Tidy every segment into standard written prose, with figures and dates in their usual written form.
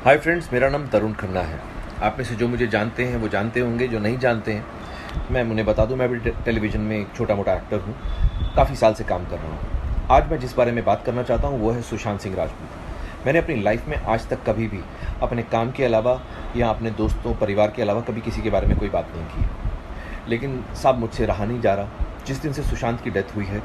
Hi friends, मेरा नाम तरुण खन्ना है। आप में से जो मुझे जानते हैं वो जानते होंगे, जो नहीं जानते हैं मैं उन्हें बता दूं, मैं भी टेलीविज़न में एक छोटा मोटा एक्टर हूं, काफ़ी साल से काम कर रहा हूं। आज मैं जिस बारे में बात करना चाहता हूं वो है सुशांत सिंह राजपूत। मैंने अपनी लाइफ में आज तक कभी भी अपने काम के अलावा या अपने दोस्तों परिवार के अलावा कभी किसी के बारे में कोई बात नहीं की। लेकिन साहब मुझसे रहा नहीं जा रहा। जिस दिन से सुशांत की डेथ हुई है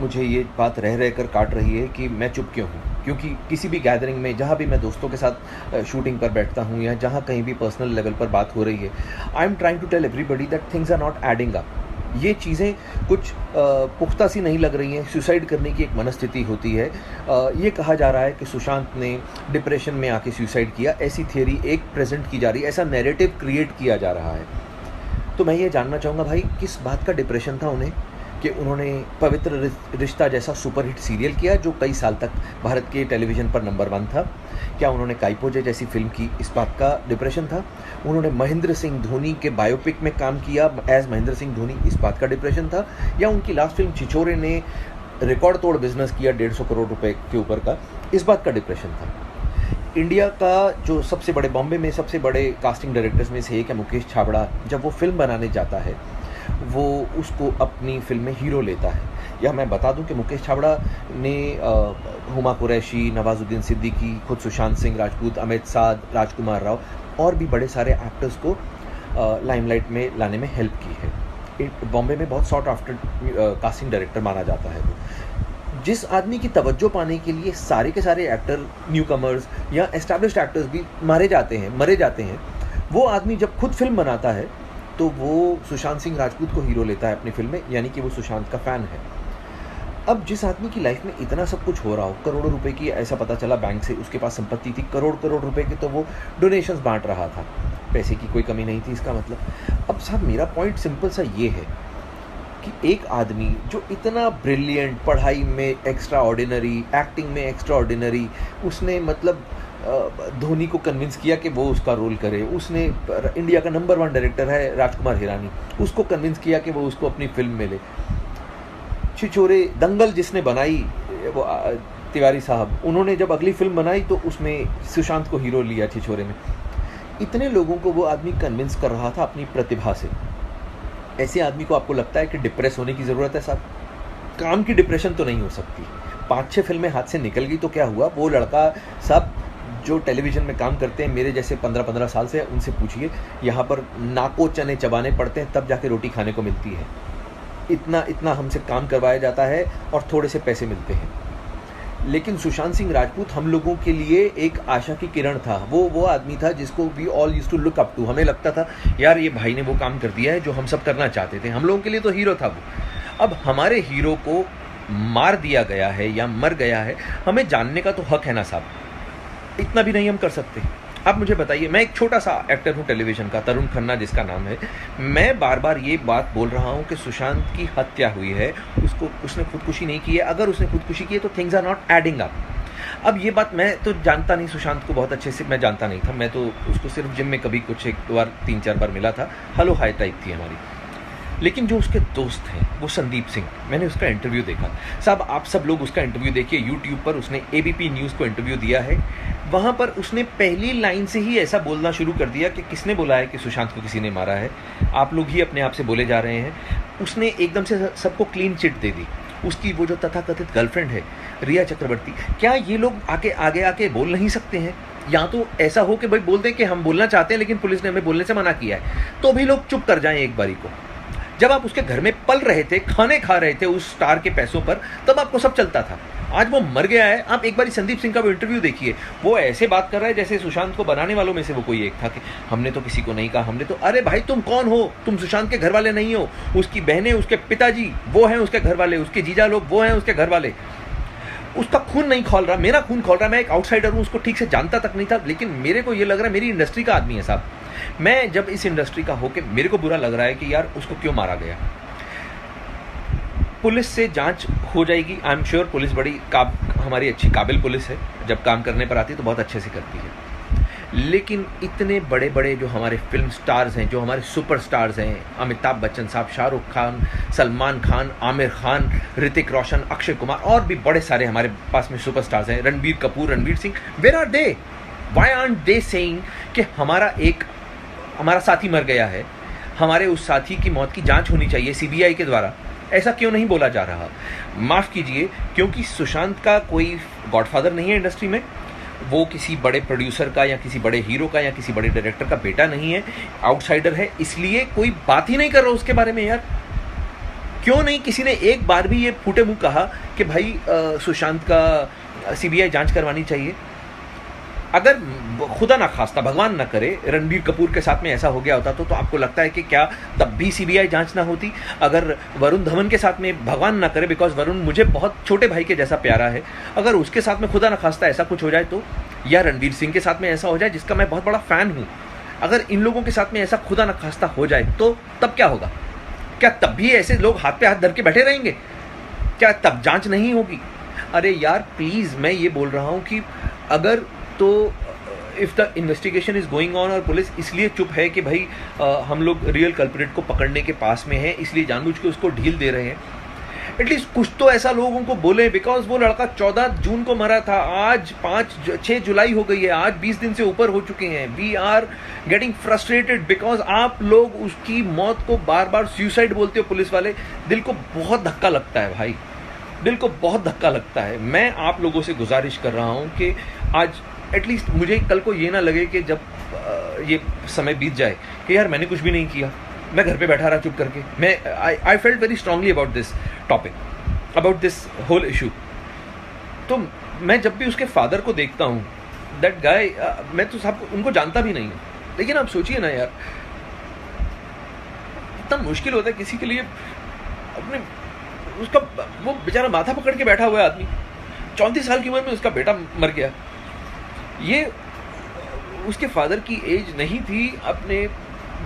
मुझे ये बात रह रह कर काट रही है कि मैं चुप क्यों हूँ। क्योंकि किसी भी गैदरिंग में जहाँ भी मैं दोस्तों के साथ शूटिंग पर बैठता हूँ या जहाँ कहीं भी पर्सनल लेवल पर बात हो रही है, I am trying to tell everybody that things are not adding up. ये चीज़ें कुछ पुख्ता सी नहीं लग रही हैं। सुसाइड करने की एक मनस्थिति होती है। ये कहा जा रहा है कि सुशांत ने डिप्रेशन में आके सुसाइड किया, ऐसी थियरी एक प्रेजेंट की जा रही है, ऐसा नैरेटिव क्रिएट किया जा रहा है। तो मैं ये जानना चाहूँगा भाई, किस बात का डिप्रेशन था उन्हें कि उन्होंने पवित्र रिश्ता जैसा सुपरहिट सीरियल किया जो कई साल तक भारत के टेलीविज़न पर नंबर 1 था। क्या उन्होंने काइपोजे जैसी फिल्म की, इस बात का डिप्रेशन था? उन्होंने महेंद्र सिंह धोनी के बायोपिक में काम किया एज महेंद्र सिंह धोनी, इस बात का डिप्रेशन था? या उनकी लास्ट फिल्म छिछोरे ने रिकॉर्ड तोड़ बिजनेस किया 150 करोड़ रुपए के ऊपर का, इस बात का डिप्रेशन था? इंडिया का जो सबसे बड़े, बॉम्बे में सबसे बड़े कास्टिंग डायरेक्टर्स में से एक है मुकेश छाबड़ा, जब वो फिल्म बनाने जाता है वो उसको अपनी फिल्म में हीरो लेता है। या मैं बता दूं कि मुकेश छाबड़ा ने हुमा कुरैशी, नवाजुद्दीन सिद्दीकी, खुद सुशांत सिंह राजपूत, अमित साध, राजकुमार राव और भी बड़े सारे एक्टर्स को लाइमलाइट में लाने में हेल्प की है। बॉम्बे में बहुत सॉट आफ्टर कास्टिंग डायरेक्टर माना जाता है वो। जिस आदमी की तवज्जो पाने के लिए सारे के सारे एक्टर, न्यू कमर्स या एस्टैब्लिश्ड एक्टर्स भी मरे जाते हैं, वो आदमी जब खुद फिल्म बनाता है तो वो सुशांत सिंह राजपूत को हीरो लेता है अपनी फिल्म में, यानी कि वो सुशांत का फ़ैन है। अब जिस आदमी की लाइफ में इतना सब कुछ हो रहा हो, करोड़ों रुपए की, ऐसा पता चला बैंक से उसके पास संपत्ति थी, करोड़ करोड़ रुपए की, तो वो डोनेशंस बांट रहा था, पैसे की कोई कमी नहीं थी इसका मतलब। अब साहब मेरा पॉइंट सिंपल सा ये है कि एक आदमी जो इतना ब्रिलियंट, पढ़ाई में एक्स्ट्रा ऑर्डिनरी, एक्टिंग में एक्स्ट्रा ऑर्डिनरी, उसने मतलब धोनी को कन्विंस किया कि वो उसका रोल करे। उसने इंडिया का नंबर 1 डायरेक्टर है राजकुमार हिरानी, उसको कन्विंस किया कि वो उसको अपनी फिल्म में ले। छिछोरे, दंगल जिसने बनाई वो तिवारी साहब, उन्होंने जब अगली फिल्म बनाई तो उसमें सुशांत को हीरो लिया छिछोरे में। इतने लोगों को वो आदमी कन्विंस कर रहा था अपनी प्रतिभा से। ऐसे आदमी को आपको लगता है कि डिप्रेस होने की ज़रूरत है साहब? काम की डिप्रेशन तो नहीं हो सकती। 5-6 फिल्में हाथ से निकल गई तो क्या हुआ? वो लड़का सब जो टेलीविज़न में काम करते हैं मेरे जैसे 15-15 साल से, उनसे पूछिए, यहाँ पर नाको चने चबाने पड़ते हैं तब जाके रोटी खाने को मिलती है। इतना हमसे काम करवाया जाता है और थोड़े से पैसे मिलते हैं। लेकिन सुशांत सिंह राजपूत हम लोगों के लिए एक आशा की किरण था। वो आदमी था जिसको we all used to look up to. हमें लगता था यार ये भाई ने वो काम कर दिया है जो हम सब करना चाहते थे। हम लोगों के लिए तो हीरो था वो। अब हमारे हीरो को मार दिया गया है या मर गया है, हमें जानने का तो हक है ना साहब? इतना भी नहीं हम कर सकते? आप मुझे बताइए, मैं एक छोटा सा एक्टर हूँ टेलीविज़न का, तरुण खन्ना जिसका नाम है। मैं बार बार ये बात बोल रहा हूँ कि सुशांत की हत्या हुई है, उसने खुदकुशी नहीं की है। अगर उसने खुदकुशी की है तो things are not adding up. अब ये बात मैं तो जानता नहीं, सुशांत को बहुत अच्छे से मैं जानता नहीं था। मैं तो उसको सिर्फ जिम में कभी कुछ 1 बार 3-4 बार मिला था, हेलो हाय टाइप थी हमारी। लेकिन जो उसके दोस्त हैं वो संदीप सिंह, मैंने उसका इंटरव्यू देखा साहब। आप सब लोग उसका इंटरव्यू देखिए यूट्यूब पर। उसने एबीपी न्यूज़ को इंटरव्यू दिया है। वहाँ पर उसने पहली लाइन से ही ऐसा बोलना शुरू कर दिया कि किसने बोला है कि सुशांत को किसी ने मारा है, आप लोग ही अपने आप से बोले जा रहे हैं। उसने एकदम से सबको क्लीन चिट दे दी। उसकी वो जो तथाकथित गर्लफ्रेंड है रिया चक्रवर्ती, क्या ये लोग आगे आके बोल नहीं सकते हैं? या तो ऐसा हो कि भाई बोल दें कि हम बोलना चाहते हैं लेकिन पुलिस ने हमें बोलने से मना किया है, तो भी लोग चुप कर जाएं एक बारी को। जब आप उसके घर में पल रहे थे, खाने खा रहे थे उस स्टार के पैसों पर, तब आपको सब चलता था। आज वो मर गया है। आप एक बार संदीप सिंह का वो इंटरव्यू देखिए, वो ऐसे बात कर रहा है जैसे सुशांत को बनाने वालों में से वो कोई एक था कि हमने तो किसी को नहीं कहा, हमने तो। अरे भाई तुम कौन हो? तुम सुशांत के घर वाले नहीं हो। उसकी बहनें, उसके पिताजी वो हैं उसके घर वाले, उसके जीजा लोग वो हैं उसके घर वाले। उसका खून नहीं खौल रहा, मेरा खून खौल रहा। मैं एक आउटसाइडर हूँ, उसको ठीक से जानता तक नहीं था, लेकिन मेरे को ये लग रहा है मेरी इंडस्ट्री का आदमी है साहब। मैं जब इस इंडस्ट्री का होके मेरे को बुरा लग रहा है कि यार उसको क्यों मारा गया। पुलिस से जांच हो जाएगी, आई एम श्योर। पुलिस बड़ी हमारी अच्छी काबिल पुलिस है, जब काम करने पर आती है तो बहुत अच्छे से करती है। लेकिन इतने बड़े बड़े जो हमारे फिल्म स्टार्स हैं, जो हमारे सुपर स्टार्स हैं, अमिताभ बच्चन साहब, शाहरुख खान, सलमान खान, आमिर खान, ऋतिक रोशन, अक्षय कुमार और भी बड़े सारे हमारे पास में सुपर स्टार्स हैं, Ranbir Kapoor, Ranveer Singh, where are they? Why aren't they saying कि हमारा साथी मर गया है, हमारे उस साथी की मौत की जांच होनी चाहिए सीबीआई के द्वारा? ऐसा क्यों नहीं बोला जा रहा? माफ़ कीजिए, क्योंकि सुशांत का कोई गॉडफादर नहीं है इंडस्ट्री में, वो किसी बड़े प्रोड्यूसर का या किसी बड़े हीरो का या किसी बड़े डायरेक्टर का बेटा नहीं है, आउटसाइडर है, इसलिए कोई बात ही नहीं कर रहा उसके बारे में। यार क्यों नहीं किसी ने एक बार भी ये फूटे मुंह कहा कि भाई सुशांत का सीबीआई जांच करवानी चाहिए? अगर खुदा ना खास्ता, भगवान ना करे, रणबीर कपूर के साथ में ऐसा हो गया होता तो आपको लगता है कि क्या तब भी सीबीआई जांच ना होती? अगर वरुण धवन के साथ में, भगवान ना करे, बिकॉज वरुण मुझे बहुत छोटे भाई के जैसा प्यारा है, अगर उसके साथ में खुदा ना खास्ता ऐसा कुछ हो जाए तो, या रणवीर सिंह के साथ में ऐसा हो जाए जिसका मैं बहुत बड़ा फ़ैन हूँ, अगर इन लोगों के साथ में ऐसा खुदा ना खास्ता हो जाए तो तब क्या होगा? क्या तब भी ऐसे लोग हाथ पे हाथ धर के बैठे रहेंगे? क्या तब जांच नहीं होगी? अरे यार प्लीज़, मैं ये बोल रहा हूँ कि अगर तो if the investigation is going on और पुलिस इसलिए चुप है कि भाई हम लोग रियल कल्प्रिट को पकड़ने के पास में हैं, इसलिए जानबूझ के उसको ढील दे रहे हैं, एटलीस्ट कुछ तो ऐसा लोगों को बोले। बिकॉज वो लड़का 14 जून को मरा था, आज 6 जुलाई हो गई है, आज 20 दिन से ऊपर हो चुके हैं। We are getting frustrated because आप लोग उसकी मौत को बार बार सुसाइड बोलते हो पुलिस वाले। दिल को बहुत धक्का लगता है भाई, दिल को बहुत धक्का लगता है। मैं आप लोगों से गुजारिश कर रहा हूँ कि आज एटलीस्ट मुझे कल को ये ना लगे कि जब ये समय बीत जाए कि यार मैंने कुछ भी नहीं किया, मैं घर पे बैठा रहा चुप करके। I felt very strongly about this topic, about this whole issue. तो मैं जब भी उसके फादर को देखता हूँ, दैट गाय, मैं तो साहब उनको जानता भी नहीं हूँ, लेकिन आप सोचिए ना यार, इतना मुश्किल होता है किसी के लिए अपने, उसका वो बेचारा माथा पकड़ के बैठा हुआ है आदमी, 34 साल की उम्र में उसका बेटा मर गया। ये उसके फादर की एज नहीं थी अपने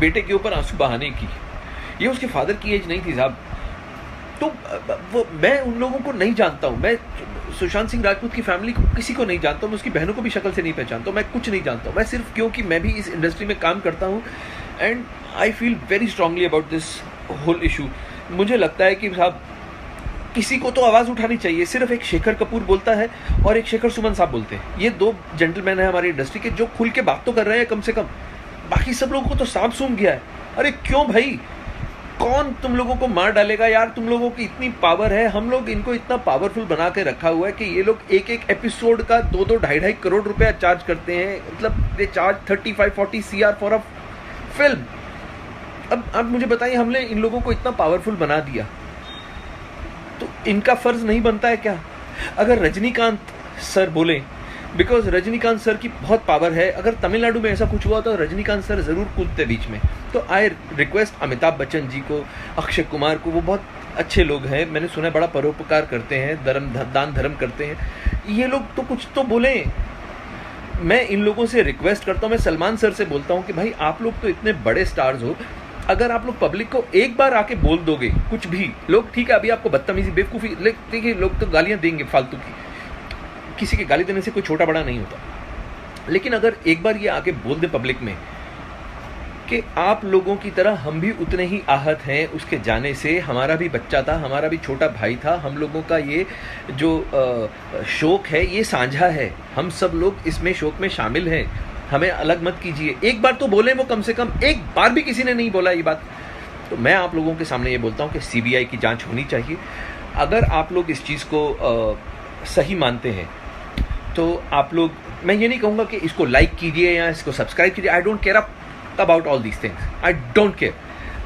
बेटे के ऊपर आंसू बहाने की, ये उसके फादर की एज नहीं थी साहब। तो वो मैं उन लोगों को नहीं जानता हूँ, मैं सुशांत सिंह राजपूत की फैमिली को किसी को नहीं जानता हूँ, मैं उसकी बहनों को भी शक्ल से नहीं पहचानता हूँ, मैं कुछ नहीं जानता हूँ। मैं सिर्फ क्योंकि मैं भी इस इंडस्ट्री में काम करता हूँ and I feel very strongly about this whole issue. मुझे लगता है कि साहब किसी को तो आवाज़ उठानी चाहिए। सिर्फ एक शेखर कपूर बोलता है और एक शेखर सुमन साहब बोलते हैं, ये दो जेंटलमैन हैं हमारी इंडस्ट्री के जो खुल के बात तो कर रहे हैं कम से कम, बाकी सब लोगों को तो सांप सूंघ गया है। अरे क्यों भाई, कौन तुम लोगों को मार डालेगा यार? तुम लोगों की इतनी पावर है, हम लोग इनको इतना पावरफुल बना के रखा हुआ है कि ये लोग एक एक एपिसोड का 2-2 2.5 करोड़ रुपया चार्ज करते हैं। मतलब they charge 35-40 CR for a film. अब मुझे बताइए, हमने इन लोगों को इतना पावरफुल बना दिया तो इनका फर्ज नहीं बनता है क्या? अगर रजनीकांत सर बोले, बिकॉज रजनीकांत सर की बहुत पावर है, अगर तमिलनाडु में ऐसा कुछ हुआ तो रजनीकांत सर ज़रूर कूदते बीच में। तो आई रिक्वेस्ट अमिताभ बच्चन जी को, अक्षय कुमार को, वो बहुत अच्छे लोग हैं, मैंने सुना है बड़ा परोपकार करते हैं, दान धर्म करते हैं, ये लोग तो कुछ तो बोलें। मैं इन लोगों से रिक्वेस्ट करता हूँ, मैं सलमान सर से बोलता हूँ कि भाई आप लोग तो इतने बड़े स्टार्स हो, अगर आप लोग पब्लिक को एक बार आके बोल दोगे कुछ भी, लोग ठीक है अभी आपको बदतमीजी बेवकूफ़ी, देखिए लोग तो गालियाँ देंगे फालतू की, किसी के गाली देने से कोई छोटा बड़ा नहीं होता, लेकिन अगर एक बार ये आके बोल दे पब्लिक में कि आप लोगों की तरह हम भी उतने ही आहत हैं उसके जाने से, हमारा भी बच्चा था, हमारा भी छोटा भाई था, हम लोगों का ये जो शोक है ये साझा है, हम सब लोग इसमें शोक में शामिल हैं, हमें अलग मत कीजिए। एक बार तो बोले वो, कम से कम एक बार भी किसी ने नहीं बोला ये बात। तो मैं आप लोगों के सामने ये बोलता हूँ कि सीबीआई की जांच होनी चाहिए। अगर आप लोग इस चीज़ को सही मानते हैं तो आप लोग, मैं ये नहीं कहूँगा कि इसको लाइक कीजिए या इसको सब्सक्राइब कीजिए, I don't care about all these things, I don't care.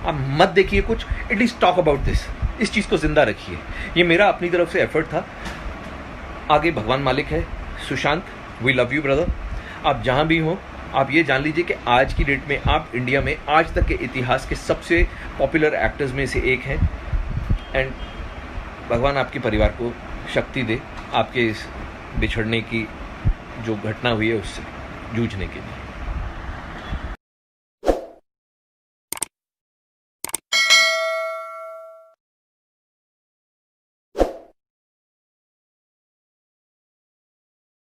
आप मत देखिए कुछ, एटलीस्ट टॉक अबाउट दिस, इस चीज़ को ज़िंदा रखिए। ये मेरा अपनी तरफ से एफर्ट था, आगे भगवान मालिक है। Sushant, we love you brother, आप जहाँ भी हों आप ये जान लीजिए कि आज की डेट में आप इंडिया में आज तक के इतिहास के सबसे पॉपुलर एक्टर्स में से एक हैं एंड भगवान आपके परिवार को शक्ति दे आपके इस बिछड़ने की जो घटना हुई है उससे जूझने के लिए।